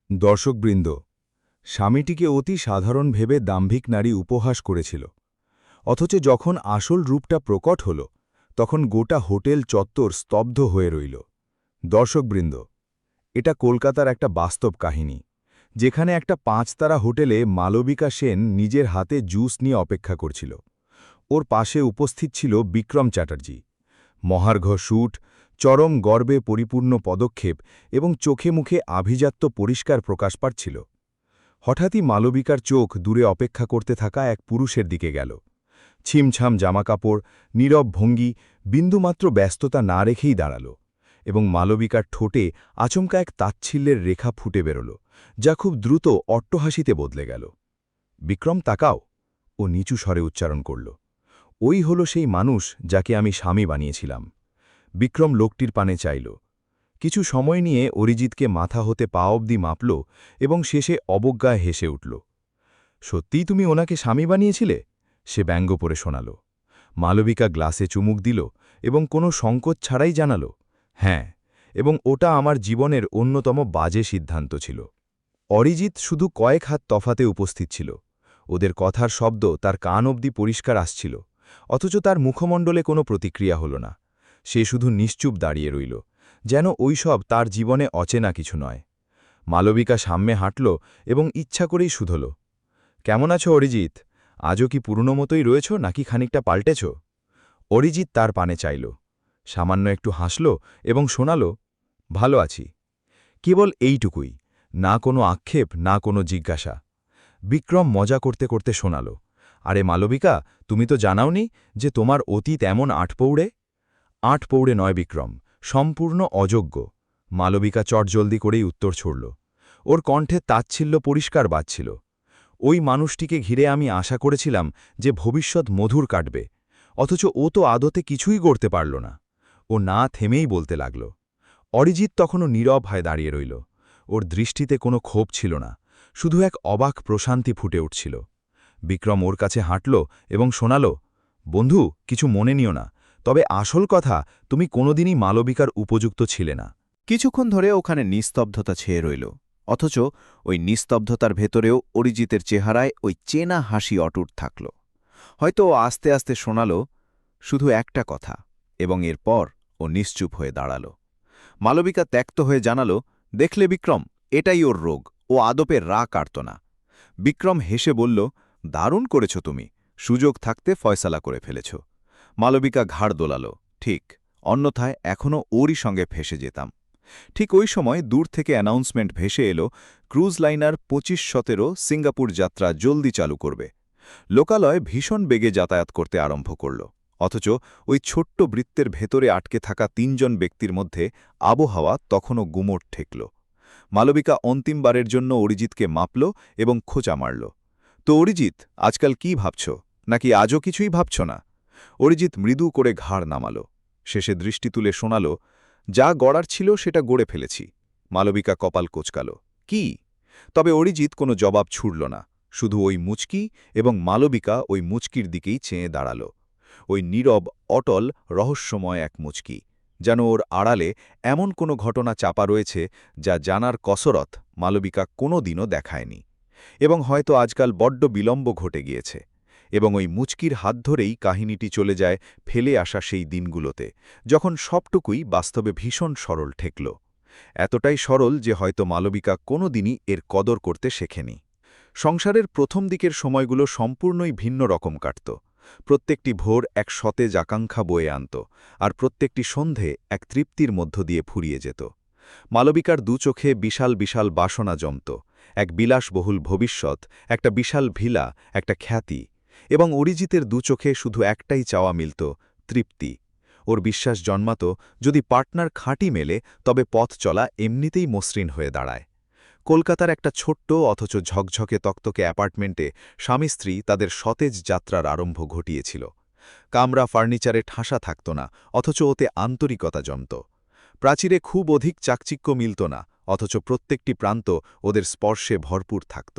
দর্শকবৃন্দ, স্বামীটিকে অতি সাধারণ ভেবে দাম্ভিক নারী উপহাস করেছিল। অথচ যখন আসল রূপটা প্রকট হল, তখন গোটা হোটেল চত্বর স্তব্ধ হয়ে রইল। দর্শকবৃন্দ, এটা কলকাতার একটা বাস্তব কাহিনী, যেখানে একটা 5 তারা হোটেলে মালবিকা সেন নিজের হাতে জুস নিয়ে অপেক্ষা করছিল। ওর পাশে উপস্থিত ছিল বিক্রম চ্যাটার্জি। মহার্ঘ শ্যুট, চরম গর্বে পরিপূর্ণ পদক্ষেপ এবং চোখে মুখে আভিজাত্য পরিষ্কার প্রকাশ পাচ্ছিল। হঠাৎই মালবিকার চোখ দূরে অপেক্ষা করতে থাকা এক পুরুষের দিকে গেল। ছিমছাম জামাকাপড়, নীরব ভঙ্গি, বিন্দুমাত্র ব্যস্ততা না রেখেই দাঁড়াল, এবং মালবিকার ঠোঁটে আচমকা এক তাচ্ছিল্যের রেখা ফুটে বেরোল, যা খুব দ্রুত অট্টহাসিতে বদলে গেল। বিক্রম, তাকাও, ও নিচু স্বরে উচ্চারণ করল। ওই হল সেই মানুষ যাকে আমি স্বামী বানিয়েছিলাম। বিক্রম লোকটির পানে চাইল। কিছু সময় নিয়ে অরিজিৎকে মাথা হতে পা অবধি মাপল এবং শেষে অবজ্ঞায় হেসে উঠল। সত্যিই তুমি ওনাকে স্বামী বানিয়েছিলে? সে ব্যঙ্গ করে শোনাল। মালবিকা গ্লাসে চুমুক দিল এবং কোনো সংকোচ ছাড়াই জানাল, হ্যাঁ, এবং ওটা আমার জীবনের অন্যতম বাজে সিদ্ধান্ত ছিল। অরিজিৎ শুধু কয়েক হাত তফাতে উপস্থিত ছিল। ওদের কথার শব্দ তার কান অবধি পরিষ্কার আসছিল, অথচ তার মুখমণ্ডলে কোনো প্রতিক্রিয়া হল না। সে শুধু নিশ্চুপ দাঁড়িয়ে রইল, যেন ওইসব তার জীবনে অচেনা কিছু নয়। মালবিকা সামনে হাঁটল এবং ইচ্ছা করেই শুধল, কেমন আছো অরিজিৎ? আজও কি পুরনো মতোই রয়েছ নাকি খানিকটা পাল্টেছ? অরিজিৎ তার পানে চাইল, সামান্য একটু হাসল এবং শোনাল, ভালো আছি। কেবল এইটুকুই, না কোনো আক্ষেপ, না কোনো জিজ্ঞাসা। বিক্রম মজা করতে করতে শোনাল, আরে মালবিকা, তুমি তো জানাওনি যে তোমার অতীত এমন আটপৌড়ে? আটপৌড়ে নয় বিক্রম, সম্পূর্ণ অযোগ্য। মালবিকা চটজলদি করেই উত্তর ছড়ল। ওর কণ্ঠে তাচ্ছিল্য পরিষ্কার বাজছিল। ওই মানুষটিকে ঘিরে আমি আশা করেছিলাম যে ভবিষ্যৎ মধুর কাটবে, অথচ ও তো আদতে কিছুই গড়তে পারল না। ও না থেমেই বলতে লাগল। অরিজিৎ তখনও নীরব হয়ে দাঁড়িয়ে রইল। ওর দৃষ্টিতে কোনো ক্ষোভ ছিল না, শুধু এক অবাক প্রশান্তি ফুটে উঠছিল। বিক্রম ওর কাছে হাঁটল এবং শোনাল, বন্ধু, কিছু মনে নিও না, তবে আসল কথা, তুমি কোনোদিনই মালবিকার উপযুক্ত ছিলে না। কিছুক্ষণ ধরে ওখানে নিস্তব্ধতা ছেয়ে রইল, অথচ ওই নিস্তব্ধতার ভেতরেও অরিজিতের চেহারায় ওই চেনা হাসি অটুট থাকল। হয়তো ও আস্তে আস্তে শোনাল শুধু একটা কথা, এবং এরপর ও নিশ্চুপ হয়ে দাঁড়াল। মালবিকা ত্যক্ত হয়ে জানাল, দেখলে বিক্রম, এটাই ওর রোগ, ও আদপে কাটত না। বিক্রম হেসে বলল, দারুণ করেছ তুমি, সুযোগ থাকতে ফয়সালা করে ফেলেছ। মালবিকা ঘাড় দোলাল, ঠিক, অন্যথায় এখনও ওরই সঙ্গে ফেসে যেতাম। ঠিক ওই সময় দূর থেকে অ্যানাউন্সমেন্ট ভেসে এলো, ক্রুজ লাইনার 25-17 সিঙ্গাপুর যাত্রা জলদি চালু করবে। লোকালয় ভীষণ বেগে যাতায়াত করতে আরম্ভ করল, অথচ ওই ছোট্ট বৃত্তের ভেতরে আটকে থাকা 3জন ব্যক্তির মধ্যে আবহাওয়া তখনও গুমোট ঠেকল। মালবিকা অন্তিমবারের জন্য অরিজিৎকে মাপল এবং খোঁচা মারল, তো অরিজিৎ, আজকাল কি ভাবছ, নাকি আজও কিছুই ভাবছ না? অরিজিৎ মৃদু করে ঘাড় নামাল, শেষে দৃষ্টি তুলে শোনাল, যা গড়ার ছিল সেটা গড়ে ফেলেছি। মালবিকা কপাল কোঁচকাল, কি? তবে অরিজিৎ কোনো জবাব ছুড়ল না, শুধু ওই মুচকি, এবং মালবিকা ওই মুচকির দিকেই চেয়ে দাঁড়াল। ওই নীরব, অটল, রহস্যময় এক মুচকি, যেন ওর আড়ালে এমন কোনো ঘটনা চাপা রয়েছে যা জানার কসরত মালবিকা কোনো দিনও দেখায়নি, এবং হয়তো আজকাল বড্ড বিলম্ব ঘটে গিয়েছে। এবং ওই মুচকির হাত ধরেই কাহিনীটি চলে যায় ফেলে আসা সেই দিনগুলোতে, যখন সবটুকুই বাস্তবে ভীষণ সরল ঠেকল। এতটাই সরল যে হয়তো মালবিকা কোনো দিনই এর কদর করতে শেখেনি। সংসারের প্রথম দিকের সময়গুলো সম্পূর্ণই ভিন্ন রকম কাটত। প্রত্যেকটি ভোর এক সতেজ আকাঙ্ক্ষা বয়ে আনত, আর প্রত্যেকটি সন্ধে এক তৃপ্তির মধ্য দিয়ে ফুরিয়ে যেত। মালবিকার চোখে বিশাল বিশাল বাসনা জমত, এক বিলাসবহুল ভবিষ্যৎ, একটা বিশাল ভিলা, একটা খ্যাতি। এবং অরিজিতের চোখে শুধু একটাই চাওয়া মিলত, তৃপ্তি। ওর বিশ্বাস জন্মাত, যদি পার্টনার খাঁটি মেলে তবে পথ চলা এমনিতেই মসৃণ হয়ে দাঁড়ায়। কলকাতার একটা ছোট্ট অথচ ঝকঝকে তক্তকে অ্যাপার্টমেন্টে স্বামী স্ত্রী তাদের সতেজ যাত্রার আরম্ভ ঘটিয়েছিল। কামরা ফার্নিচারে ঠাসা থাকত না, অথচ ওতে আন্তরিকতা জমত। প্রাচীরে খুব অধিক চাকচিক্য মিলত না, অথচ প্রত্যেকটি প্রান্ত ওদের স্পর্শে ভরপুর থাকত।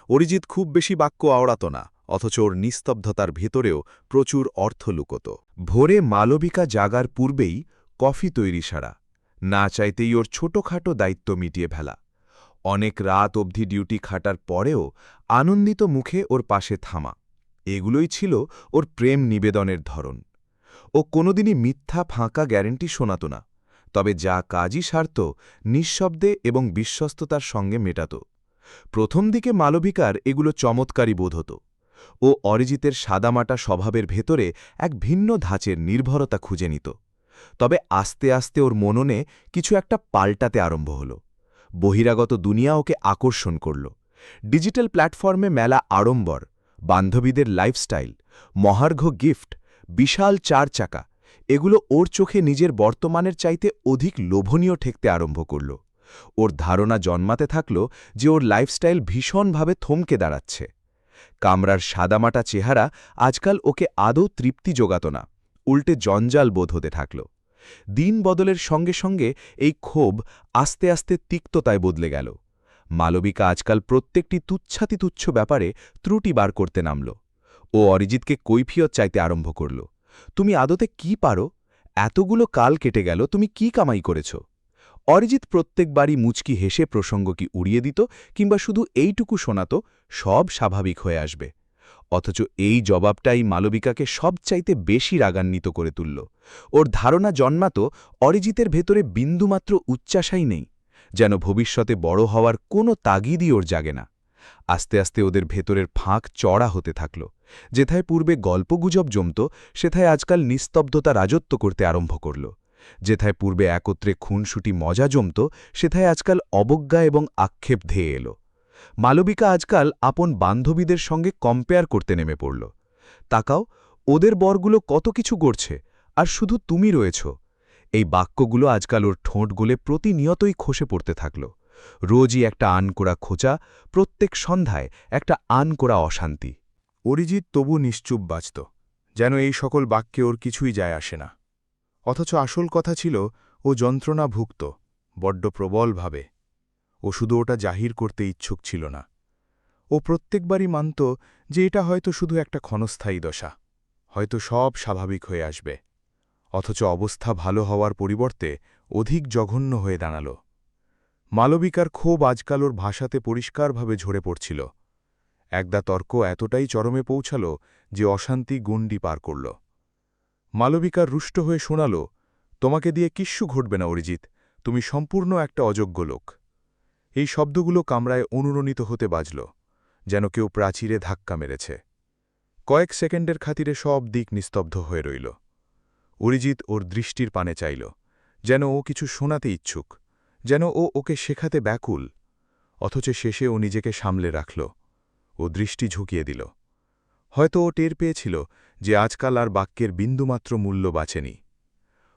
অরিজিৎ খুব বেশি বাক্য আওড়াত না, অথচ ওর নিস্তব্ধতার ভেতরেও প্রচুর অর্থ লুকোত। ভোরে মালবিকা জাগার পূর্বেই কফি তৈরি সারা, না চাইতেই ওর ছোটখাটো দায়িত্ব মিটিয়ে ফেলা। অনেক রাত অবধি ডিউটি খাটার পরেও আনন্দিত মুখে ওর পাশে থামা এগুলোই ছিল ওর প্রেম নিবেদনের ধরন। ও কোনোদিনই মিথ্যা ফাঁকা গ্যারেন্টি শোনাত না, তবে যা কাজই সারত নিঃশব্দে এবং বিশ্বস্ততার সঙ্গে মেটাত। প্রথম দিকে মালবিকার এগুলো চমৎকারী বোধ হতো। ও অরিজিতের সাদামাটা স্বভাবের ভেতরে এক ভিন্ন ধাঁচের নির্ভরতা খুঁজে নিত। তবে আস্তে আস্তে ওর মননে কিছু একটা পাল্টাতে আরম্ভ হল। বহিরাগত দুনিয়া ওকে আকর্ষণ করল। ডিজিটাল প্ল্যাটফর্মে মেলা আড়ম্বর, বান্ধবীদের লাইফস্টাইল, মহার্ঘ গিফট, বিশাল 4 চাকা, এগুলো ওর চোখে নিজের বর্তমানের চাইতে অধিক লোভনীয় ঠেকতে আরম্ভ করল। ওর ধারণা জন্মাতে থাকল যে ওর লাইফস্টাইল ভীষণভাবে থমকে দাঁড়াচ্ছে। কামরার সাদামাটা চেহারা আজকাল ওকে আদৌ তৃপ্তি যোগাত না, উল্টে জঞ্জাল বোধ হতে থাকল। দিন বদলের সঙ্গে সঙ্গে এই ক্ষোভ আস্তে আস্তে তিক্ততায় বদলে গেল। মালবিকা আজকাল প্রত্যেকটি তুচ্ছাতিতুচ্ছ ব্যাপারে ত্রুটি বার করতে নামল। ও অরিজিৎকে কৈফিয়ত চাইতে আরম্ভ করল। তুমি আদতে কি পারো? এতগুলো কাল কেটে গেল, তুমি কি কামাই করেছ? অরিজিৎ প্রত্যেকবারই মুচকি হেসে প্রসঙ্গ কি উড়িয়ে দিত, কিংবা শুধু এইটুকু শোনাত, সব স্বাভাবিক হয়ে আসবে। অথচ এই জবাবটাই মালবিকাকে সবচাইতে বেশি রাগান্বিত করে তুলল। ওর ধারণা জন্মাত অরিজিতের ভেতরে বিন্দুমাত্র উচ্চাশাই নেই, যেন ভবিষ্যতে বড় হওয়ার কোনো তাগিদই ওর জাগে না। আস্তে আস্তে ওদের ভেতরের ফাঁক চড়া হতে থাকল। যেথায় পূর্বে গল্পগুজব জমত, সেথায় আজকাল নিস্তব্ধতা রাজত্ব করতে আরম্ভ করল। যেথায় পূর্বে একত্রে খুনসুটি মজা জমত, সেথায় আজকাল অবজ্ঞা এবং আক্ষেপ ধেয়ে এল। মালবিকা আজকাল আপন বান্ধবীদের সঙ্গে কম্পেয়ার করতে নেমে পড়ল। তাকাও, ওদের বরগুলো কত কিছু করছে, আর শুধু তুমি রয়েছ। এই বাক্যগুলো আজকাল ওর ঠোঁট গলে প্রতিনিয়তই খসে পড়তে থাকল। রোজই একটা আনকোড়া খোঁচা, প্রত্যেক সন্ধ্যায় একটা আনকোড়া অশান্তি। অরিজিৎ তবু নিশ্চুপ বাঁচত, যেন এই সকল বাক্যে ওর কিছুই যায় আসে না। অথচ আসল কথা ছিল, ও যন্ত্রণা ভুগত, বড্ড প্রবলভাবে। ও শুধু ওটা জাহির করতে ইচ্ছুক ছিল না। ও প্রত্যেকবারই মানত যে এটা হয়তো শুধু একটা ক্ষণস্থায়ী দশা, হয়তো সব স্বাভাবিক হয়ে আসবে। অথচ অবস্থা ভালো হওয়ার পরিবর্তে অধিক জঘন্য হয়ে দাঁড়াল। মালবিকার ক্ষোভ আজকাল ওর ভাষাতে পরিষ্কারভাবে ঝরে পড়ছিল। একদা তর্ক এতটাই চরমে পৌঁছাল যে অশান্তি গণ্ডি পার করল। মালবিকার রুষ্ট হয়ে শোনাল, তোমাকে দিয়ে কিচ্ছু ঘটবে না অরিজিৎ, তুমি সম্পূর্ণ একটা অযোগ্য লোক। এই শব্দগুলো কামরায় অনুরণিত হতে বাজল, যেন কেউ প্রাচীরে ধাক্কা মেরেছে। কয়েক সেকেন্ডের খাতিরে সব দিক নিস্তব্ধ হয়ে রইল। অরিজিৎ ওর দৃষ্টির পানে চাইল, যেন ও কিছু শোনাতে ইচ্ছুক, যেন ও ওকে শেখাতে ব্যাকুল। অথচ শেষে ও নিজেকে সামলে রাখল। ও দৃষ্টি ঝুঁকিয়ে দিল। হয়তো ও টের পেয়েছিল যে আজকাল আর বাক্যের বিন্দুমাত্র মূল্য বাঁচেনি।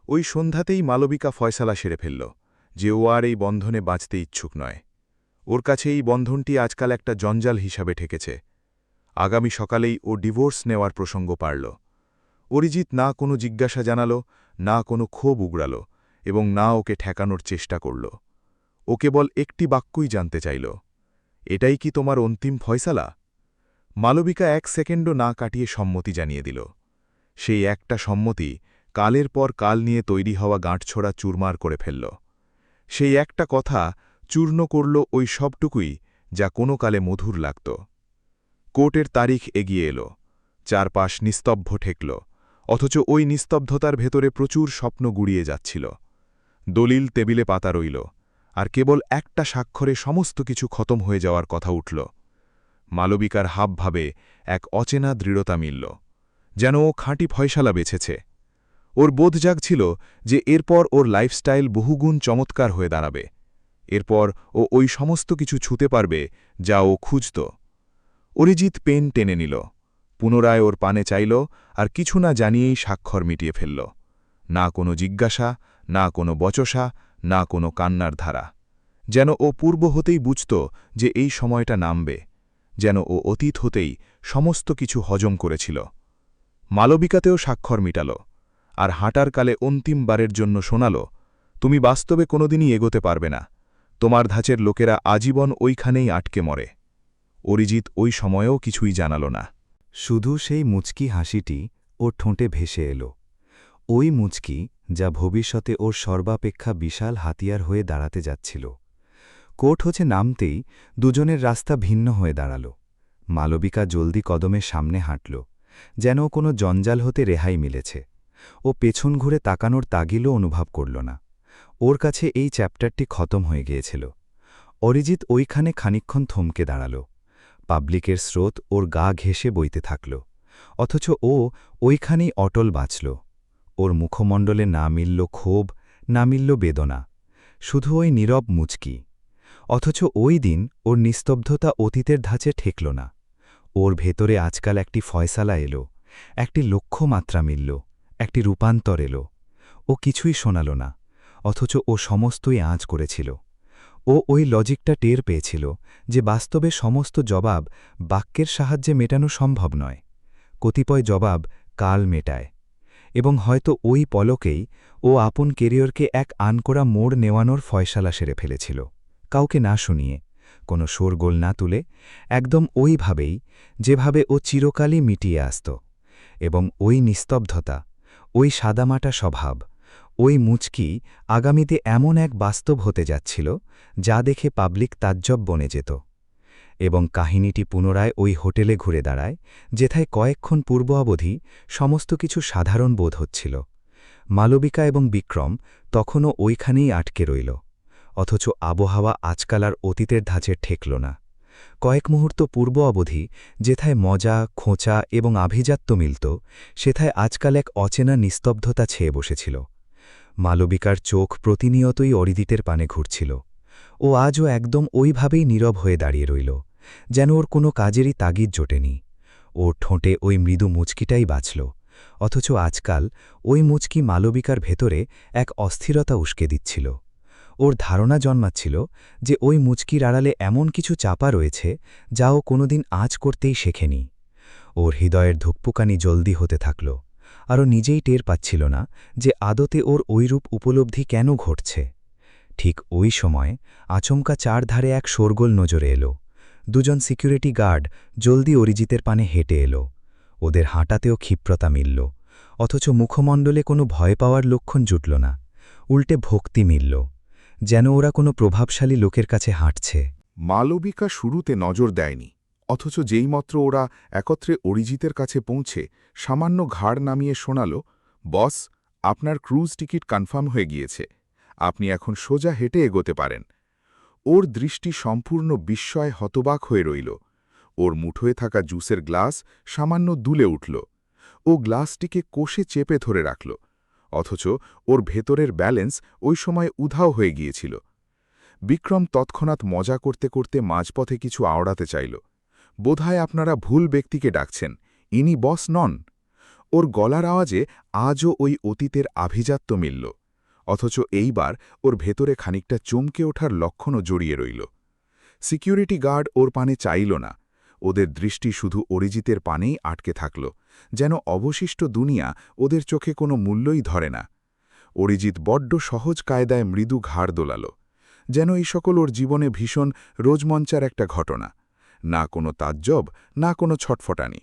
ওই সন্ধ্যাতেই মালবিকা ফয়সালা সেরে ফেলল যে ও আর এই বন্ধনে বাঁচতে ইচ্ছুক নয়। ওর কাছে এই বন্ধনটি আজকাল একটা জঞ্জাল হিসাবে ঠেকেছে। আগামী সকালেই ও ডিভোর্স নেওয়ার প্রসঙ্গ পাড়ল। অরিজিৎ না কোনো জিজ্ঞাসা জানাল, না কোনো ক্ষোভ উগড়াল, এবং না ওকে ঠেকানোর চেষ্টা করল। ও কেবল একটি বাক্যই জানতে চাইল, এটাই কি তোমার অন্তিম ফয়সালা? মালবিকা 1 সেকেন্ডও না কাটিয়ে সম্মতি জানিয়ে দিল। সেই একটা সম্মতি কালের পর কাল নিয়ে তৈরি হওয়া গাঁটছড়া চুরমার করে ফেলল। সেই একটা কথা চূর্ণ করল ওই সবটুকুই যা কোনো কালে মধুর লাগত। কোর্টের তারিখ এগিয়ে এল, চারপাশ নিস্তব্ধ ঠেকল, অথচ ওই নিস্তব্ধতার ভেতরে প্রচুর স্বপ্ন গুড়িয়ে যাচ্ছিল। দলিল টেবিলে পাতা রইল, আর কেবল একটা স্বাক্ষরে সমস্ত কিছু খতম হয়ে যাওয়ার কথা উঠল। মালবিকার হাবভাবে এক অচেনা দৃঢ়তা মিলল, যেন ও খাঁটি ফয়সালা বেছেছে। ওর বোধ জাগছিল যে এরপর ওর লাইফস্টাইল বহুগুণ চমৎকার হয়ে দাঁড়াবে। এরপর ও ওই সমস্ত কিছু ছুঁতে পারবে যা ও খুঁজত। অরিজিৎ পেন টেনে নিল, পুনরায় ওর পানে চাইল, আর কিছু না জানিয়েই স্বাক্ষর মিটিয়ে ফেলল। না কোনো জিজ্ঞাসা, না কোনো বচসা, না কোনো কান্নার ধারা। যেন ও পূর্ব হতেই বুঝত যে এই সময়টা নামবে, যেন ও অতীত হতেই সমস্ত কিছু হজম করেছিল। মালবিকাতেও স্বাক্ষর মিটাল, আর হাঁটার কালে অন্তিমবারের জন্য শোনাল, তুমি বাস্তবে কোনোদিনই এগোতে পারবে না, তোমার ধাঁচের লোকেরা আজীবন ওইখানেই আটকে মরে। অরিজিৎ ওই সময়েও কিছুই জানাল না। শুধু সেই মুচকি হাসিটি ওর ঠোঁটে ভেসে এল, ওই মুচকি যা ভবিষ্যতে ওর সর্বাপেক্ষা বিশাল হাতিয়ার হয়ে দাঁড়াতে যাচ্ছিল। কোর্ট হচ্ছে নামতেই দুজনের রাস্তা ভিন্ন হয়ে দাঁড়াল। মালবিকা জলদি কদমের সামনে হাঁটল, যেন ও কোনো জঞ্জাল হতে রেহাই মিলেছে। ও পেছন ঘুরে তাকানোর তাগিলও অনুভব করল না। ওর কাছে এই চ্যাপ্টারটি খতম হয়ে গিয়েছিল। অরিজিৎ ওইখানে খানিকক্ষণ থমকে দাঁড়াল। পাবলিকের স্রোত ওর গা ঘেঁষে বইতে থাকল, অথচ ও ওইখানেই অটল বাঁচল। ওর মুখমণ্ডলে না মিলল ক্ষোভ, না মিলল বেদনা, শুধু ওই নীরব মুচকি। অথচ ওই দিন ওর নিস্তব্ধতা অতীতের ধাঁচে ঠেকল না। ওর ভেতরে আজকাল একটি ফয়সালা এলো, একটি লক্ষ্যমাত্রা মিলল, একটি রূপান্তর এলো। ও কিছুই শোনাল না, অথচ ও সমস্তই আঁচ করেছিল। ও ওই লজিকটা টের পেয়েছিল যে বাস্তবে সমস্ত জবাব বাক্যের সাহায্যে মেটানো সম্ভব নয়। কতিপয় জবাব কাল মেটায়। এবং হয়তো ওই পলকেই ও আপন কেরিয়রকে এক আনকোড়া মোড় নেওয়ানোর ফয়সালা সেরে ফেলেছিল, কাউকে না শুনিয়ে, কোনো শোরগোল না তুলে, একদম ওইভাবেই যেভাবে ও চিরকালই মিটিয়ে আসত। এবং ওই নিস্তব্ধতা, ওই সাদামাটা স্বভাব, ওই মুচকি আগামীতে এমন এক বাস্তব হতে যাচ্ছিল যা দেখে পাবলিক তাজ্জব বনে যেত। এবং কাহিনীটি পুনরায় ওই হোটেলে ঘুরে দাঁড়ায়, যেথায় কয়েকক্ষণ পূর্ব অবধি সমস্ত কিছু সাধারণ বোধ হচ্ছিল। মালবিকা এবং বিক্রম তখনও ওইখানেই আটকে রইল, অথচ আবহাওয়া আজকাল আর অতীতের ধাঁচে ঠেকল না। কয়েক মুহূর্ত পূর্ব অবধি যেথায় মজা, খোঁচা এবং আভিজাত্য মিলত, সেথায় আজকাল এক অচেনা নিস্তব্ধতা ছেয়ে বসেছিল। মালবিকার চোখ প্রতিনিয়তই অরিজিতের পানে ঘুরছিল। ও আজও একদম ওইভাবেই নীরব হয়ে দাঁড়িয়ে রইল, যেন ওর কোনো কাজেরই তাগিদ জোটেনি। ওর ঠোঁটে ওই মৃদু মুচকিটাই বাঁচল, অথচ আজকাল ওই মুচকি মালবিকার ভেতরে এক অস্থিরতা উস্কে দিচ্ছিল। ওর ধারণা জন্মাচ্ছিল যে ওই মুচকির আড়ালে এমন কিছু চাপা রয়েছে যা ও কোনোদিন আঁচ করতেই শেখেনি। ওর হৃদয়ের ধুকপুকানি জলদি হতে থাকল, আর ও নিজেই টের পাচ্ছিল না যে আদতে ওর ওইরূপ উপলব্ধি কেন ঘটছে। ঠিক ওই সময় আচমকা চারধারে এক শোরগোল নজরে এলো। দুজন সিকিউরিটি গার্ড জলদি অরিজিতের পানে হেঁটে এলো। ওদের হাঁটাতেও ক্ষিপ্রতা মিলল, অথচ মুখমণ্ডলে কোনো ভয় পাওয়ার লক্ষণ জুটল না, উল্টে ভক্তি মিলল, যেন ওরা কোনো প্রভাবশালী লোকের কাছে হাঁটছে। মালবিকা শুরুতে নজর দেয়নি, অথচ যেইমাত্র ওরা একত্রে অরিজিতের কাছে পৌঁছে সামান্য ঘাড় নামিয়ে শোনাল, বস, আপনার ক্রুজ টিকিট কনফার্ম হয়ে গিয়েছে, আপনি এখন সোজা হেঁটে এগোতে পারেন। ওর দৃষ্টি সম্পূর্ণ বিস্ময় হতবাক হয়ে রইল। ওর মুঠোয় থাকা জুসের গ্লাস সামান্য দুলে উঠল। ও গ্লাসটিকে কোষে চেপে ধরে রাখল, অথচ ওর ভেতরের ব্যালেন্স ওই সময় উধাও হয়ে গিয়েছিল। বিক্রম তৎক্ষণাৎ মজা করতে করতে মাঝপথে কিছু আওড়াতে চাইল, বোধহয় আপনারা ভুল ব্যক্তিকে ডাকছেন, ইনি বস নন। ওর গলার আওয়াজে আজও ওই অতীতের আভিজাত্য মিলল, অথচ এইবার ওর ভেতরে খানিকটা চমকে ওঠার লক্ষণও জড়িয়ে রইল। সিকিউরিটি গার্ড ওর পানে চাইল না, ওদের দৃষ্টি শুধু অরিজিতের পানেই আটকে থাকল, যেন অবশিষ্ট দুনিয়া ওদের চোখে কোনো মূল্যই ধরে না। অরিজিৎ বড্ড সহজ কায়দায় মৃদু ঘাড় দোলাল, যেন এই সকল ওর জীবনে ভীষণ রোজমঞ্চার একটা ঘটনা। না কোনো তাজ্জব, না কোনো ছটফটানি,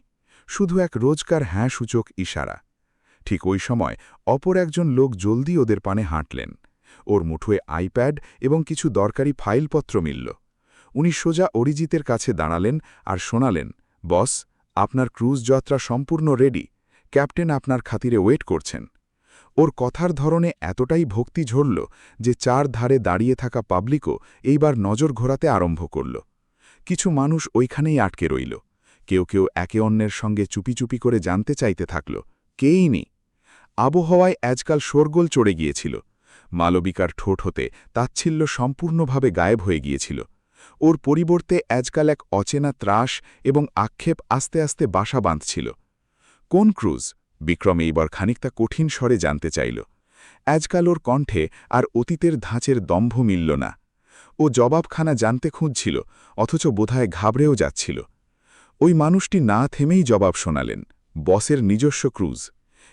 শুধু এক রোজকার হ্যাঁ সূচক ইশারা। ঠিক ওই সময় অপর একজন লোক জলদি ওদের পানে হাঁটলেন। ওর মুঠোয় আইপ্যাড এবং কিছু দরকারি ফাইলপত্র মিলল। উনি সোজা অরিজিতের কাছে দাঁড়ালেন আর শোনালেন, বস, আপনার ক্রুজ যাত্রা সম্পূর্ণ রেডি, ক্যাপ্টেন আপনার খাতিরে ওয়েট করছেন। ওর কথার ধরনে এতটাই ভক্তি ঝরল যে চার ধারে দাঁড়িয়ে থাকা পাবলিকও এইবার নজর ঘোরাতে আরম্ভ করল। কিছু মানুষ ওইখানেই আটকে রইল, কেউ কেউ একে অন্যের সঙ্গে চুপি চুপি করে জানতে চাইতে থাকল, কেই নি। আবহাওয়ায় আজকাল শোরগোল চড়ে গিয়েছিল। মালবিকার ঠোঁট হতে তাচ্ছিল্য সম্পূর্ণভাবে গায়েব হয়ে গিয়েছিল। ওর পরিবর্তে আজকাল এক অচেনা ত্রাস এবং আক্ষেপ আস্তে আস্তে বাসা বাঁধছিল। কোন ক্রুজ? বিক্রম এইবার খানিকটা কঠিন স্বরে জানতে চাইল। আজকাল ওর কণ্ঠে আর অতীতের ধাঁচের দম্ভ মিলল না। ও জবাবখানা জানতে খুঁজছিল, অথচ বোধহয় ঘাবড়েও যাচ্ছিল। ওই মানুষটি না থেমেই জবাব শোনালেন, বসের নিজস্ব ক্রুজ।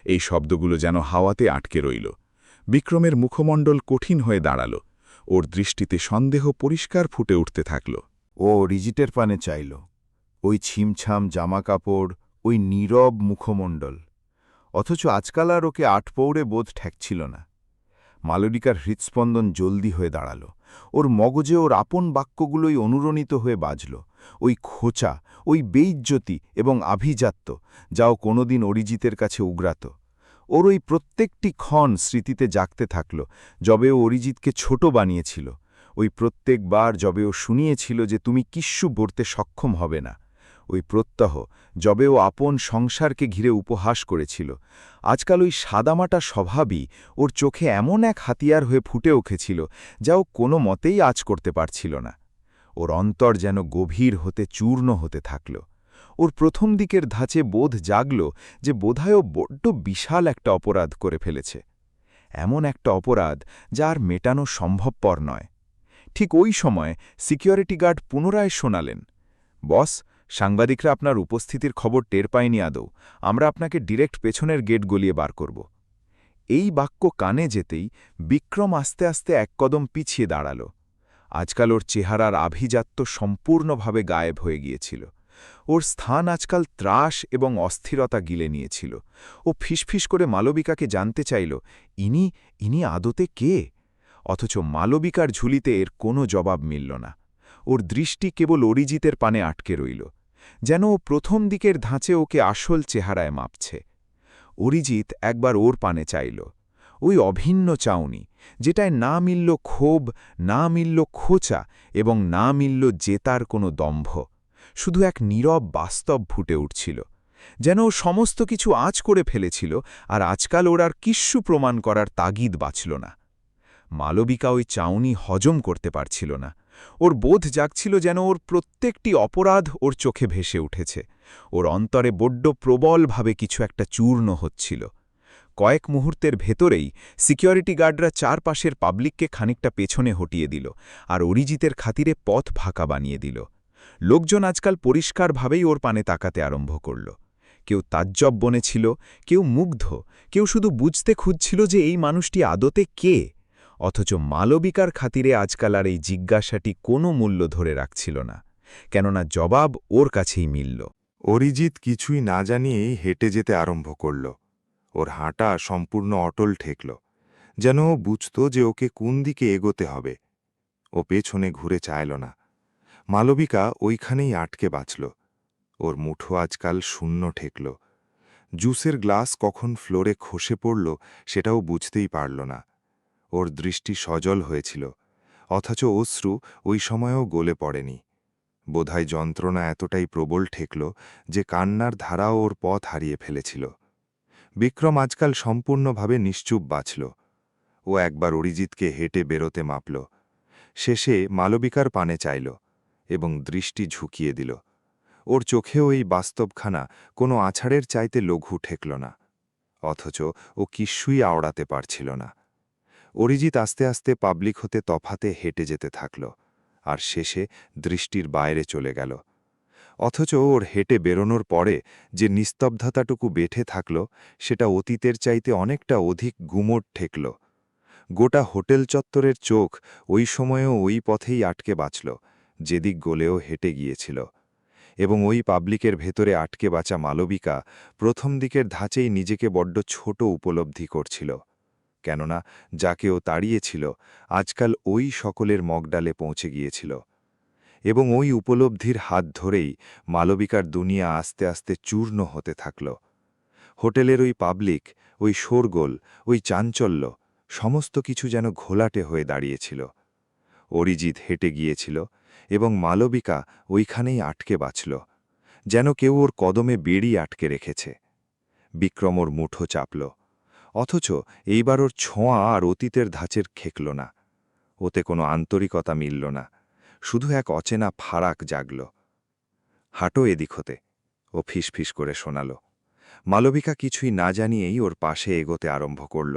এই শব্দগুলো যেন হাওয়াতে আটকে রইল। বিক্রমের মুখমণ্ডল কঠিন হয়ে দাঁড়াল, ওর দৃষ্টিতে সন্দেহ পরিষ্কার ফুটে উঠতে থাকল। ও রিজিটের পানে চাইল, ওই ছিমছাম জামাকাপড়, ওই নীরব মুখমণ্ডল, অথচ আজকাল আর ওকে আটপৌড়ে বোধ ঠেকছিল না। মালবিকার হৃৎস্পন্দন জলদি হয়ে দাঁড়াল, ওর মগজে ওর আপন বাক্যগুলোই অনুরণিত হয়ে বাজল, ওই খোঁচা, ওই বেইজ্জতি এবং আভিজাত্য, যাও কোনোদিন অরিজিতের কাছে উগ্রাত। ওর ওই প্রত্যেকটি ক্ষণ স্মৃতিতে জাগতে থাকল, যবে ও অরিজিৎকে ছোট বানিয়েছিল, ওই প্রত্যেকবার যবে ও শুনিয়েছিল যে তুমি কিচ্ছু বলতে সক্ষম হবে না, ওই প্রত্যহ যবে ও আপন সংসারকে ঘিরে উপহাস করেছিল। আজকাল ওই সাদামাটা স্বভাবই ওর চোখে এমন এক হাতিয়ার হয়ে ফুটে উঠেছিল, যা ও কোনো মতেই আঁচ করতে পারছিল না। ওর অন্তর যেন গভীর হতে চূর্ণ হতে থাকল। ওর প্রথম দিকের ধাঁচে বোধ জাগল যে বোধহয় ও বড্ড বিশাল একটা অপরাধ করে ফেলেছে, এমন একটা অপরাধ যা আর মেটানো সম্ভবপর নয়। ঠিক ওই সময় সিকিউরিটি গার্ড পুনরায় শোনালেন, বস, সাংবাদিকরা আপনার উপস্থিতির খবর টের পায়নি আদৌ, আমরা আপনাকে ডিরেক্ট পেছনের গেট গলিয়ে বার করব। এই বাক্য কানে যেতেই বিক্রম আস্তে আস্তে এক কদম পিছিয়ে দাঁড়াল। আজকাল ওর চেহারার আভিজাত্য সম্পূর্ণভাবে গায়েব হয়ে গিয়েছিল। ওর স্থান আজকাল ত্রাস এবং অস্থিরতা গিলে নিয়েছিল। ও ফিসফিস করে মালবিকাকে জানতে চাইল, ইনি আদতে কে? অথচ মালবিকার ঝুলিতে এর কোনো জবাব মিলল না। ওর দৃষ্টি কেবল অরিজিতের পানে আটকে রইল, যেন ও প্রথম দিকের ধাঁচে ওকে আসল চেহারায় মাপছে। অরিজিৎ একবার ওর পানে চাইল, ওই অভিন্ন চাউনি, যেটায় না মিলল ক্ষোভ, না মিলল খোঁচা এবং না মিলল জেতার কোনো দম্ভ। শুধু এক নীরব বাস্তব ফুটে উঠছিল, যেন ও সমস্ত কিছু আঁচ করে ফেলেছিল, আর আজকাল ওর আর কিচ্ছু প্রমাণ করার তাগিদ বাঁচল না। মালবিকা ওই চাউনি হজম করতে পারছিল না। ওর বোধ জাগছিল যেন ওর প্রত্যেকটি অপরাধ ওর চোখে ভেসে উঠেছে। ওর অন্তরে বড্ড প্রবলভাবে কিছু একটা চূর্ণ হচ্ছিল। কয়েক মুহূর্তের ভেতরেই সিকিউরিটি গার্ডরা চারপাশের পাবলিককে খানিকটা পেছনে হটিয়ে দিল, আর অরিজিতের খাতিরে পথ ফাঁকা বানিয়ে দিল। লোকজন আজকাল পরিষ্কারভাবেই ওর পানে তাকাতে আরম্ভ করল। কেউ তাজ্জব বনেছিল, কেউ মুগ্ধ, কেউ শুধু বুঝতে খুঁজছিল যে এই মানুষটি আদতে কে। অথচ মালবিকার খাতিরে আজকাল আর এই জিজ্ঞাসাটি কোনো মূল্য ধরে রাখছিল না, কেননা জবাব ওর কাছেই মিলল। অরিজিৎ কিছুই না জানিয়েই হেঁটে যেতে আরম্ভ করল। ওর হাঁটা সম্পূর্ণ অটল ঠেকল, যেন ও বুঝত যে ওকে কোন দিকে এগোতে হবে। ও পেছনে ঘুরে চাইল না। মালবিকা ওইখানেই আটকে বাঁচল। ওর মুঠো আজকাল শূন্য ঠেকল। জুসের গ্লাস কখন ফ্লোরে খসে পড়ল সেটাও বুঝতেই পারল না। ওর দৃষ্টি সজল হয়েছিল, অথচ অশ্রু ওই সময়েও গলে পড়েনি। বোধহয় যন্ত্রণা এতটাই প্রবল ঠেকল যে কান্নার ধারাও ওর পথ হারিয়ে ফেলেছিল। বিক্রম আজকাল সম্পূর্ণভাবে নিশ্চুপ বাঁচল। ও একবার অরিজিৎকে হেঁটে বেরোতে মাপল, শেষে মালবিকার পানে চাইল এবং দৃষ্টি ঝুঁকিয়ে দিল। ওর চোখেও এই বাস্তবখানা কোনো আছাড়ের চাইতে লঘু ঠেকল না, অথচ ও কিচ্ছুই আওড়াতে পারছিল না। অরিজিৎ আস্তে আস্তে পাবলিক হতে তফাতে হেঁটে যেতে থাকল, আর শেষে দৃষ্টির বাইরে চলে গেল। অথচ ওর হেঁটে বেরোনোর পরে যে নিস্তব্ধতাটুকু বেঁধে থাকল, সেটা অতীতের চাইতে অনেকটা অধিক গুমোট ঠেকল। গোটা হোটেল চত্বরের চোখ ওই সময়েও ওই পথেই আটকে বাঁচল, যেদিক গলেও হেঁটে গিয়েছিল। এবং ওই পাবলিকের ভেতরে আটকে বাঁচা মালবিকা প্রথম দিকের ধাঁচেই নিজেকে বড্ড ছোট উপলব্ধি করছিল, কেননা যাকে ও তাড়িয়েছিল আজকাল ওই সকলের মগডালে পৌঁছে গিয়েছিল। এবং ওই উপলব্ধির হাত ধরেই মালবিকার দুনিয়া আস্তে আস্তে চূর্ণ হতে থাকল। হোটেলের ওই পাবলিক, ওই শোরগোল, ওই চাঞ্চল্য, সমস্ত কিছু যেন ঘোলাটে হয়ে দাঁড়িয়েছিল। অরিজিৎ হেঁটে গিয়েছিল এবং মালবিকা ওইখানেই আটকে বাঁচল, যেন কেউ ওর কদমে বেড়ি আটকে রেখেছে। বিক্রম ওর মুঠো চাপল, অথচ এইবার ওর ছোঁয়া আর অতীতের ধাঁচের খেকল না। ওতে কোনো আন্তরিকতা মিলল না, শুধু এক অচেনা ফারাক জাগল। হাঁটো এদিক হতে, ও ফিসফিস করে শোনাল। মালবিকা কিছুই না জানিয়েই ওর পাশে এগোতে আরম্ভ করল,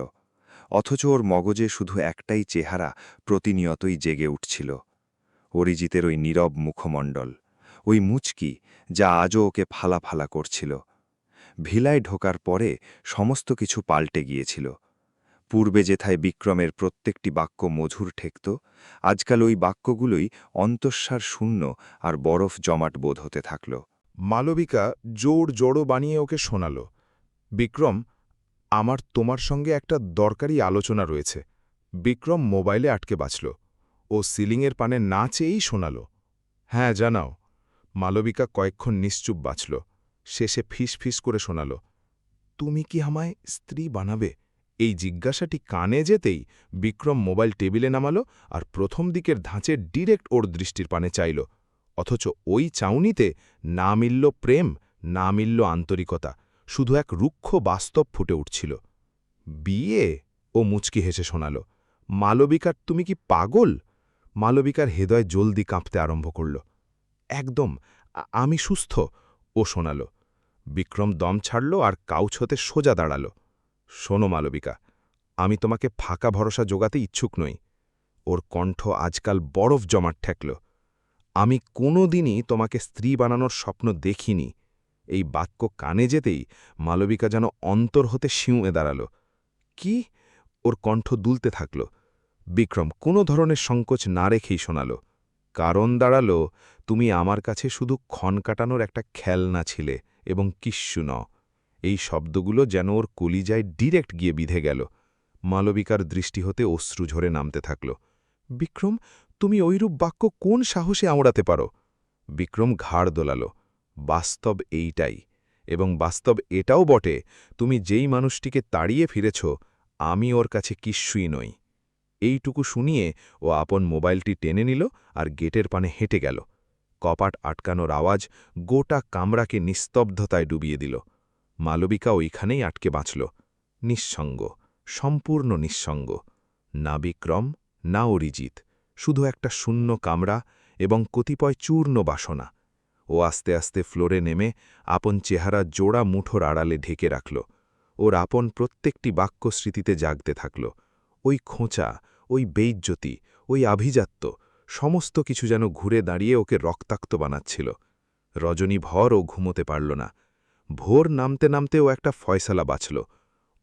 অথচ ওর মগজে শুধু একটাই চেহারা প্রতিনিয়তই জেগে উঠছিল, অরিজিতের ওই নীরব মুখমণ্ডল, ওই মুচকি যা আজও ওকে ফালা ফালা করছিল। ভিলায় ঢোকার পরে সমস্ত কিছু পাল্টে গিয়েছিল। পূর্বে যেথায় বিক্রমের প্রত্যেকটি বাক্য মধুর ঠেকত, আজকাল ওই বাক্যগুলোই অন্তঃসার শূন্য আর বরফ জমাট বোধ হতে থাকল। মালবিকা জোর জড়ো বানিয়ে ওকে শোনাল, বিক্রম, আমার তোমার সঙ্গে একটা দরকারি আলোচনা রয়েছে। বিক্রম মোবাইলে আটকে বাঁচল। ও সিলিংয়ের পানে না চেয়েই শোনাল, হ্যাঁ জানাও। মালবিকা কয়েকক্ষণ নিশ্চুপ বাঁচল। শেষে ফিস করে শোনাল, তুমি কি আমায় স্ত্রী বানাবে? এই জিজ্ঞাসাটি কানে যেতেই বিক্রম মোবাইল টেবিলে নামালো আর প্রথম দিকের ধাঁচে ডিরেক্ট ওর দৃষ্টির পানে চাইল। অথচ ওই চাউনিতে না মিলল প্রেম, না মিলল আন্তরিকতা, শুধু এক রুক্ষ বাস্তব ফুটে উঠছিল। বিয়ে? ও মুচকি হেসে শোনাল, মালবিকার তুমি কি পাগল? মালবিকার হৃদয় জলদি কাঁপতে আরম্ভ করল। একদম, আমি সুস্থ, ও শোনাল। বিক্রম দম ছাড়ল আর কাউচ হতে সোজা দাঁড়াল। শোনো মালবিকা, আমি তোমাকে ফাঁকা ভরসা জোগাতে ইচ্ছুক নই। ওর কণ্ঠ আজকাল বরফ জমাট ঠেকল। আমি কোনো দিনই তোমাকে স্ত্রী বানানোর স্বপ্ন দেখিনি। এই বাক্য কানে যেতেই মালবিকা যেন অন্তর হতে শিউঁয়ে দাঁড়াল। কি? ওর কণ্ঠ দুলতে থাকল। বিক্রম কোনো ধরনের সংকোচ না রেখেই শোনাল, কারণ দাঁড়াল, তুমি আমার কাছে শুধু ক্ষণ কাটানোর একটা খেলনা ছিলে এবং কিচ্ছু ন। এই শব্দগুলো যেন ওর কলিজায় ডিরেক্ট গিয়ে বিধে গেল। মালবিকার দৃষ্টি হতে অশ্রু ঝরে নামতে থাকল। বিক্রম, তুমি ঐরূপ বাক্য কোন সাহসে আওড়াতে পারো? বিক্রম ঘাড় দোলাল। বাস্তব এইটাই, এবং বাস্তব এটাও বটে, তুমি যেই মানুষটিকে তাড়িয়ে ফিরেছ, আমি ওর কাছে কিচ্ছুই নই। এইটুকু শুনিয়ে ও আপন মোবাইলটি টেনে নিল আর গেটের পানে হেঁটে গেল। কপাট আটকানোর আওয়াজ গোটা কামরাকে নিস্তব্ধতায় ডুবিয়ে দিল। মালবিকা ওইখানেই আটকে বাঁচল, নিঃসঙ্গ, সম্পূর্ণ নিঃসঙ্গ। না বিক্রম, না অরিজিৎ, শুধু একটা শূন্য কামরা এবং কতিপয় চূর্ণ বাসনা। ও আস্তে আস্তে ফ্লোরে নেমে আপন চেহারা জোড়া মুঠোর আড়ালে ঢেকে রাখল। ওর আপন প্রত্যেকটি বাক্য স্মৃতিতে জাগতে থাকল। ওই খোঁচা, ওই বেইজ্জতি, ওই আভিজাত্য, সমস্ত কিছু যেন ঘুরে দাঁড়িয়ে ওকে রক্তাক্ত বানাচ্ছিল। রজনী ভর ও ঘুমোতে পারল না। ভোর নামতে নামতে ও একটা ফয়সালা বাঁচল।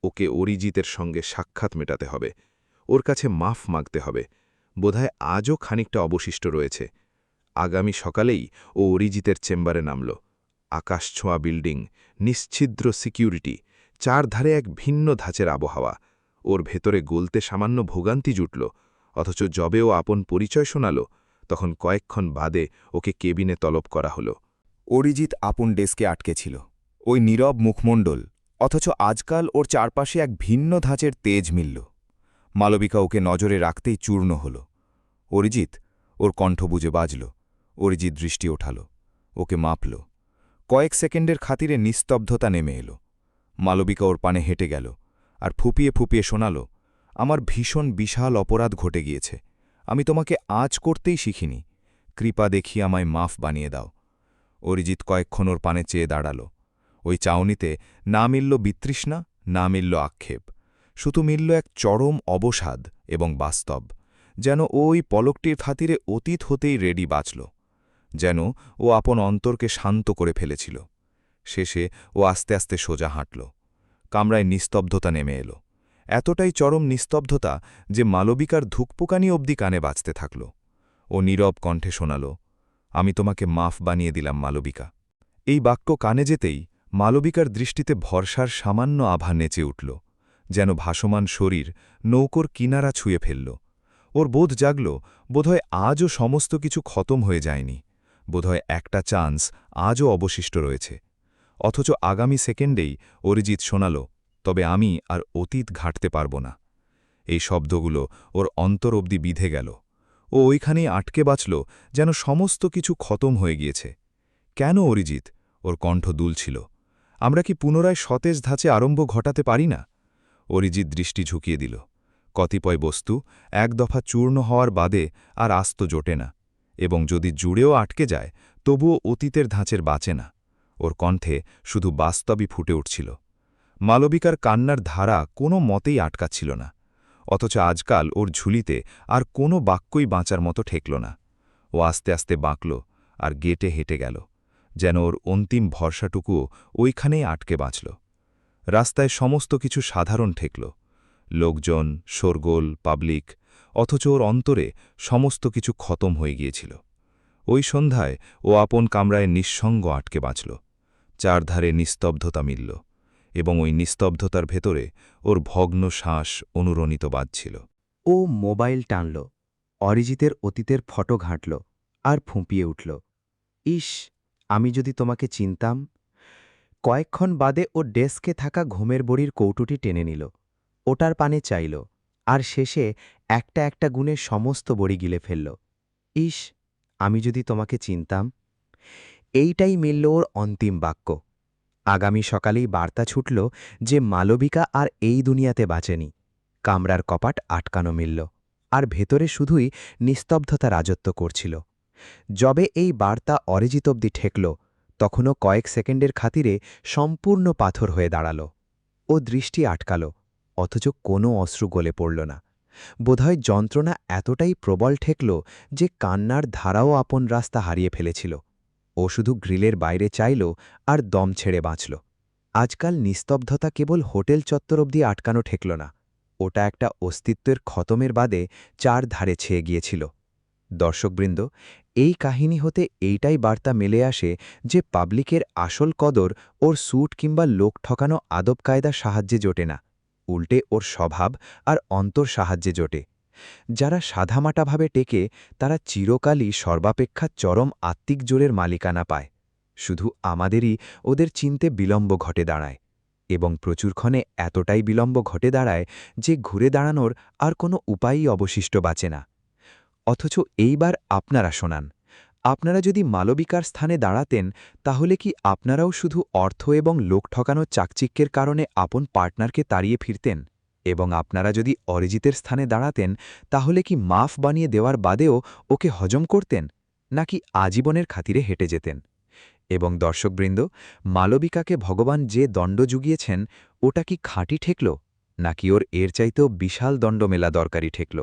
ওকে অরিজিতের সঙ্গে সাক্ষাৎ মেটাতে হবে, ওর কাছে মাফ মাগতে হবে। বোধহয় আজও খানিকটা অবশিষ্ট রয়েছে। আগামী সকালেই ও অরিজিতের চেম্বারে নামল। আকাশছোঁয়া বিল্ডিং, নিশ্ছিদ্র সিকিউরিটি, চারধারে এক ভিন্ন ধাঁচের আবহাওয়া। ওর ভেতরে গলতে সামান্য ভোগান্তি জুটল। অথচ যবে ও আপন পরিচয় শোনাল, তখন কয়েকক্ষণ বাদে ওকে কেবিনে তলব করা হল। অরিজিৎ আপন ডেস্কে আটকে ছিল, ওই নীরব মুখমণ্ডল, অথচ আজকাল ওর চারপাশে এক ভিন্ন ধাঁচের তেজ মিলল। মালবিকা ওকে নজরে রাখতেই চূর্ণ হল। অরিজিৎ, ওর কণ্ঠ বুঝে বাজল। অরিজিৎ দৃষ্টি ওঠাল, ওকে মাপল। কয়েক সেকেন্ডের খাতিরে নিস্তব্ধতা নেমে এলো। মালবিকা ওর পানে হেঁটে গেল আর ফুপিয়ে শোনাল, আমার ভীষণ বিশাল অপরাধ ঘটে গিয়েছে। আমি তোমাকে আজ করতেই শিখিনি। কৃপা দেখিয়ে আমায় মাফ বানিয়ে দাও। অরিজিৎ কয়েকক্ষণ ওর পানে চেয়ে দাঁড়াল। ওই চাউনিতে না মিলল বিতৃষ্ণা, না মিলল আক্ষেপ, শুধু মিলল এক চরম অবসাদ এবং বাস্তব। যেন ওই পলকটির খাতিরে অতীত হতেই রেডি বাঁচল, যেন ও আপন অন্তরকে শান্ত করে ফেলেছিল। শেষে ও আস্তে আস্তে সোজা হাঁটল। কামরায় নিস্তব্ধতা নেমে এলো, এতটাই চরম নিস্তব্ধতা যে মালবিকার ধুকপুকানি অবধি কানে বাজতে থাকল। ও নীরব কণ্ঠে শোনাল, আমি তোমাকে মাফ বানিয়ে দিলাম মালবিকা। এই বাক্য কানে যেতেই মালবিকার দৃষ্টিতে ভরসার সামান্য আভা নেচে উঠল, যেন ভাসমান শরীর নৌকোর কিনারা ছুঁয়ে ফেলল। ওর বোধ জাগল, বোধহয় আজও সমস্ত কিছু খতম হয়ে যায়নি, বোধহয় একটা চান্স আজও অবশিষ্ট রয়েছে। অথচ আগামী সেকেন্ডেই অরিজিৎ শোনাল, তবে আমি আর অতীত ঘাঁটতে পারব না। এই শব্দগুলো ওর অন্তর অবধি বিধে গেল। ও ওইখানেই আটকে বাঁচল, যেন সমস্ত কিছু খতম হয়ে গিয়েছে। কেন অরিজিৎ? ওর কণ্ঠ দুলছিল। আমরা কি পুনরায় সতেজ ধাঁচে আরম্ভ ঘটাতে পারি না? অরিজিৎ দৃষ্টি ঝুঁকিয়ে দিল। কতিপয় বস্তু এক দফা চূর্ণ হওয়ার বাদে আর আস্ত জোটে না, এবং যদি জুড়েও আটকে যায় তবুও অতীতের ধাঁচের বাঁচে না। ওর কণ্ঠে শুধু বাস্তবই ফুটে উঠছিল। মালবিকার কান্নার ধারা কোনো মতেই আটকাচ্ছিল না, অথচ আজকাল ওর ঝুলিতে আর কোনো বাক্যই বাঁচার মতো ঠেকল না। ও আস্তে আস্তে বাঁকল আর গেটে হেঁটে গেল, যেন ওর অন্তিম ভরসাটুকুও ওইখানেই আটকে বাঁচল। রাস্তায় সমস্ত কিছু সাধারণ ঠেকল, লোকজন, শোরগোল, পাবলিক, অথচ ওর অন্তরে সমস্ত কিছু খতম হয়ে গিয়েছিল। ওই সন্ধ্যায় ও আপন কামরায় নিঃসঙ্গ আটকে বাঁচল। চারধারে নিস্তব্ধতা মিলল, এবং ওই নিস্তব্ধতার ভেতরে ওর ভগ্ন শ্বাস অনুরণিত বাজছিল। ও মোবাইল টানল। অরিজিতের অতীতের ফটো ঘাঁটল আর ফুঁপিয়ে উঠল। ইস, আমি যদি তোমাকে চিনতাম। কয়েকক্ষণ বাদে ও ডেস্কে থাকা ঘুমের বড়ির কৌটোটি টেনে নিল, ওটার পানে চাইল, আর শেষে একটা একটা গুণে সমস্ত বড়ি গিলে ফেলল। ইস, আমি যদি তোমাকে চিনতাম। এইটাই মিলল ওর অন্তিম বাক্য। আগামী সকালেই বার্তা ছুটল যে মালবিকা আর এই দুনিয়াতে বাঁচেনি। কামরার কপাট আটকানো মিলল, আর ভেতরে শুধুই নিস্তব্ধতা রাজত্ব করছিল। যবে এই বার্তা অরিজিত অব্দি ঠেকল, তখনও কয়েক সেকেন্ডের খাতিরে সম্পূর্ণ পাথর হয়ে দাঁড়াল। ও দৃষ্টি আটকাল, অথচ কোনো অশ্রু গলে পড়ল না। বোধহয় যন্ত্রণা এতটাই প্রবল ঠেকল যে কান্নার ধারাও আপন রাস্তা হারিয়ে ফেলেছিল। ও শুধু গ্রিলের বাইরে চাইল আর দম ছেড়ে বাঁচল। আজকাল নিস্তব্ধতা কেবল হোটেল চত্বর অবধি আটকানো ঠেকল না, ওটা একটা অস্তিত্বের খতমের বাদে চার ধারে ছেয়ে গিয়েছিল। দর্শকবৃন্দ, এই কাহিনী হতে এইটাই বার্তা মেলে আসে যে পাবলিকের আসল কদর ওর স্যুট কিংবা লোক ঠকানো আদব কায়দার সাহায্যে জোটে না, উল্টে ওর স্বভাব আর অন্তর সাহায্যে জোটে। যারা সাধামাটাভাবে টেকে তারা চিরকালই সর্বাপেক্ষা চরম আত্মিক জোরের মালিকানা পায়। শুধু আমাদেরই ওদের চিনতে বিলম্ব ঘটে দাঁড়ায়, এবং প্রচুরক্ষণে এতটাই বিলম্ব ঘটে দাঁড়ায় যে ঘুরে দাঁড়ানোর আর কোনো উপায়ই অবশিষ্ট বাঁচে না। অথচ এইবার আপনারা শোনান, আপনারা যদি মালবিকার স্থানে দাঁড়াতেন, তাহলে কি আপনারাও শুধু অর্থ এবং লোক ঠকানোর চাকচিক্যের কারণে আপন পার্টনারকে তাড়িয়ে ফিরতেন? এবং আপনারা যদি অরিজিতের স্থানে দাঁড়াতেন, তাহলে কি মাফ বানিয়ে দেওয়ার বাদেও ওকে হজম করতেন, নাকি আজীবনের খাতিরে হেঁটে যেতেন? এবং দর্শকবৃন্দ, মালবিকাকে ভগবান যে দণ্ড জুগিয়েছেন, ওটা কি খাঁটি ঠেকল, নাকি ওর এর চাইতেও বিশাল দণ্ড মেলা দরকারি ঠেকল?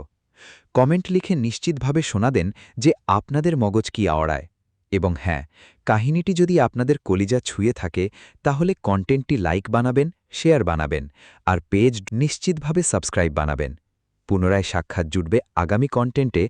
কমেন্ট লিখে নিশ্চিতভাবে শোনাদেন যে আপনাদের মগজ কি আওড়ায়। এবং হ্যাঁ, কাহিনীটি যদি আপনাদের কলিজা ছুঁয়ে থাকে, তাহলে কন্টেন্টটি লাইক বানাবেন, শেয়ার বানাবেন, আর পেজ নিশ্চিতভাবে সাবস্ক্রাইব বানাবেন। পুনরায় সাক্ষাৎ জুটবে আগামী কন্টেন্টে